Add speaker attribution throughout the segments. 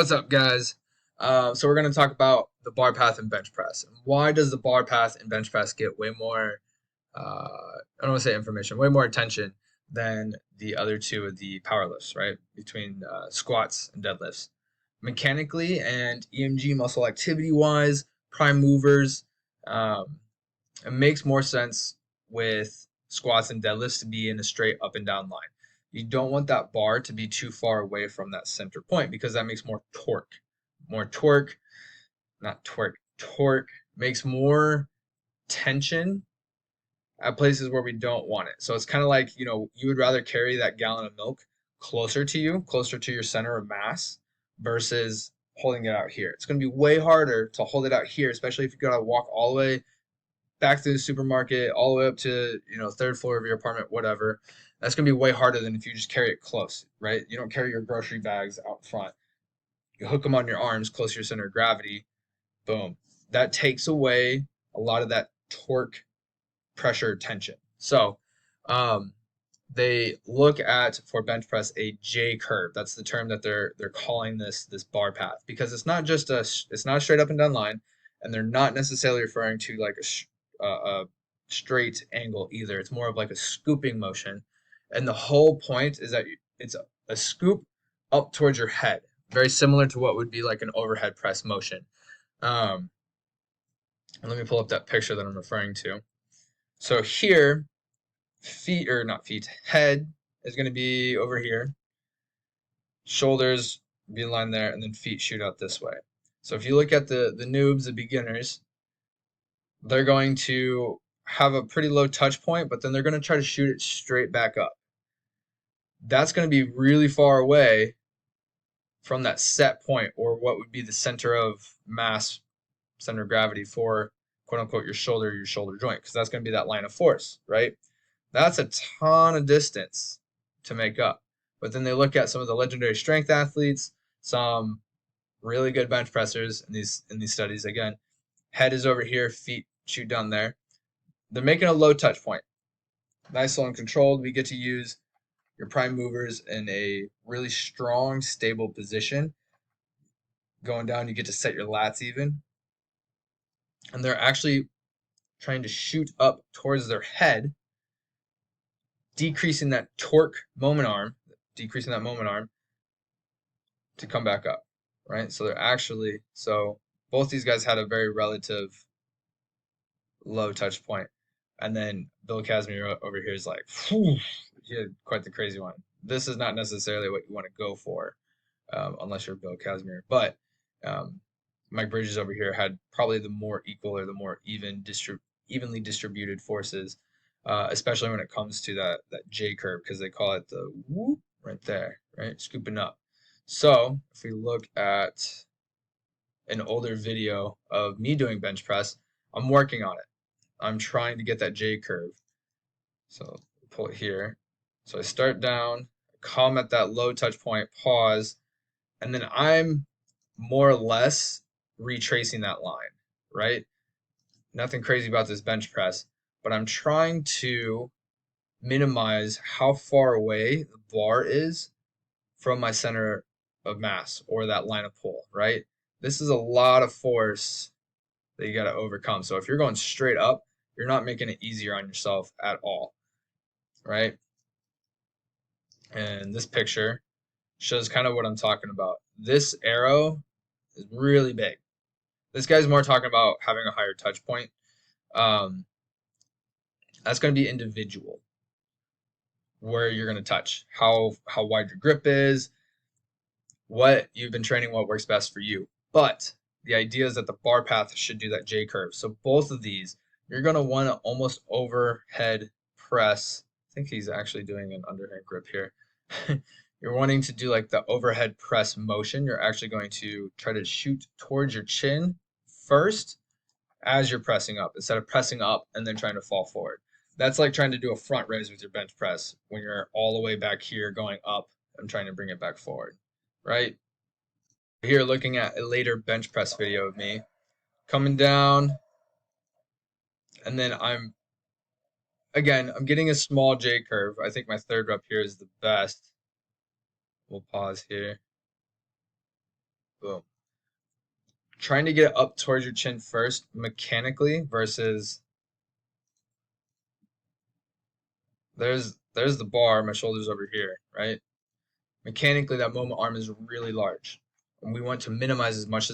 Speaker 1: What's up, guys? So we're going to talk about the bar path and bench press. Why does the bar path and bench press get way more, I don't want to say information, way more attention than the other two of the power lifts, right? Between squats and deadlifts. Mechanically and EMG muscle activity wise, prime movers, um, it makes more sense with squats and deadlifts to be in a straight up and down line. You don't want that bar to be too far away from that center point because that makes more torque. More torque, not twerk, torque makes more tension at places where we don't want it. So it's kind of like, you would rather carry that gallon of milk closer to you, closer to your center of mass versus holding it out here. It's going to be way harder to hold it out here, especially if you got to walk all the way back to the supermarket, all the way up to, third floor of your apartment, whatever. That's going to be way harder than if you just carry it close, right? You don't carry your grocery bags out front. You hook them on your arms close to your center of gravity. Boom. That takes away a lot of that torque, pressure, tension. So they look at, for bench press, a J curve. That's the term that they're calling this bar path, because it's not a straight up and down line, and they're not necessarily referring to like a straight angle either. It's more of like a scooping motion, and the whole point is that it's a scoop up towards your head, very similar to what would be like an overhead press motion. And let me pull up that picture that I'm referring to. So here, head is going to be over here, shoulders be in line there, and then feet shoot out this way. So if you look at the noobs, the beginners, they're going to have a pretty low touch point, but then they're going to try to shoot it straight back up. That's going to be really far away from that set point, or what would be the center of mass, center of gravity for quote unquote your shoulder joint, because that's going to be that line of force, right? That's a ton of distance to make up. But then they look at some of the legendary strength athletes, some really good bench pressers in these studies. Again, head is over here, feet shoot down there. They're making a low touch point. Nice, slow, and controlled. We get to use your prime movers in a really strong, stable position. Going down, you get to set your lats even. And they're actually trying to shoot up towards their head, decreasing that moment arm to come back up, right? So both these guys had a very relative low touch point. And then Bill Casimir over here is like, whew, he had quite the crazy one. This is not necessarily what you want to go for, unless you're Bill Casimir. But Mike Bridges over here had probably the more equal, or the more evenly distributed forces, especially when it comes to that J curve, because they call it the whoop right there, right? Scooping up. So if we look at an older video of me doing bench press, I'm working on it. I'm trying to get that J curve. So pull it here. So I start down, come at that low touch point, pause, and then I'm more or less retracing that line, right? Nothing crazy about this bench press, but I'm trying to minimize how far away the bar is from my center of mass, or that line of pull, right? This is a lot of force that you got to overcome. So if you're going straight up, you're not making it easier on yourself at all, right? And this picture shows kind of what I'm talking about. This arrow is really big. This guy's more talking about having a higher touch point. That's going to be individual, where you're going to touch, how wide your grip is, what you've been training, what works best for you. But the idea is that the bar path should do that J curve. So both of these, you're going to want to almost overhead press. I think he's actually doing an underhand grip here. You're wanting to do like the overhead press motion. You're actually going to try to shoot towards your chin first as you're pressing up, instead of pressing up and then trying to fall forward. That's like trying to do a front raise with your bench press when you're all the way back here going up and trying to bring it back forward, right? Here, looking at a later bench press video of me coming down, and then I'm getting a small J curve. I think my third rep here is the best. We'll pause here. boom. Trying to get up towards your chin first mechanically versus there's the bar, my shoulder's over here, right? Mechanically, that moment arm is really large, and we want to minimize as much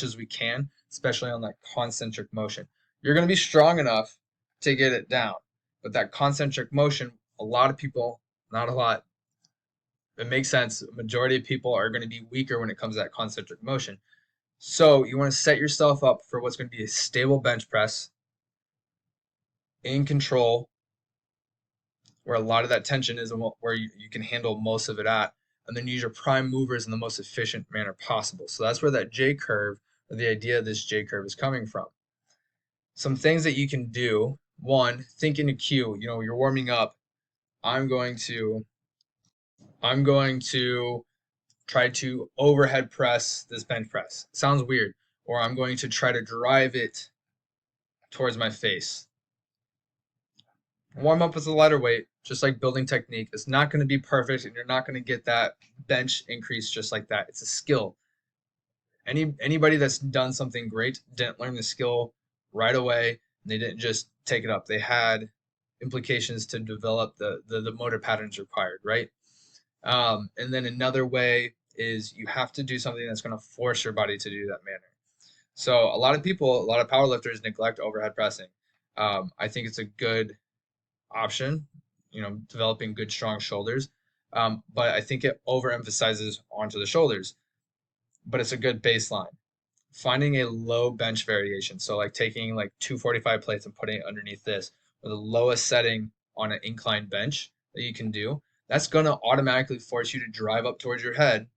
Speaker 1: as we can, especially on that concentric motion. You're going to be strong enough to get it down, but that concentric motion, a lot of people, not a lot, it makes sense. Majority of people are going to be weaker when it comes to that concentric motion. So you want to set yourself up for what's going to be a stable bench press in control, where a lot of that tension is and where you can handle most of it at, and then use your prime movers in the most efficient manner possible. So that's where that J curve, or the idea of this J curve, is coming from. Some things that you can do: one, think in a cue. You're warming up. I'm going to I'm going to try to overhead press this bench press. Sounds weird. Or I'm going to try to drive it towards my face. Warm up with a lighter weight, just like building technique. It's not going to be perfect, and you're not going to get that bench increase just like that. It's a skill. Anybody that's done something great didn't learn the skill right away, and they didn't just take it up. They had implications to develop the motor patterns required, right? And then another way is you have to do something that's going to force your body to do that manner. So a lot of people, a lot of powerlifters neglect overhead pressing. I think it's a good option, developing good, strong shoulders. But I think it overemphasizes onto the shoulders. But it's a good baseline. Finding a low bench variation. So like taking like 245 plates and putting it underneath this, or the lowest setting on an incline bench that you can do. That's going to automatically force you to drive up towards your head.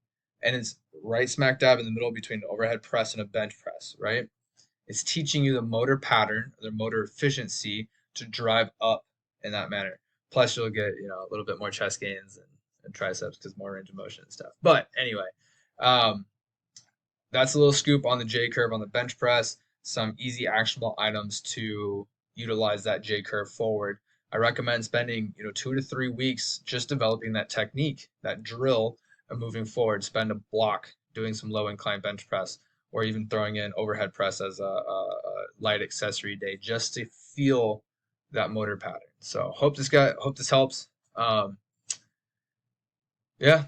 Speaker 1: And it's right smack dab in the middle between an overhead press and a bench press, right? It's teaching you the motor pattern, the motor efficiency to drive up in that manner. Plus, you'll get a little bit more chest gains and triceps because more range of motion and stuff. But anyway, um, that's a little scoop on the J curve on the bench press. Some easy actionable items to utilize that J curve forward. I recommend spending 2 to 3 weeks just developing that technique, that drill, and moving forward. Spend a block doing some low incline bench press, or even throwing in overhead press as a light accessory day just to feel that motor pattern. So hope this helps. Yeah,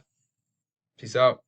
Speaker 1: peace out.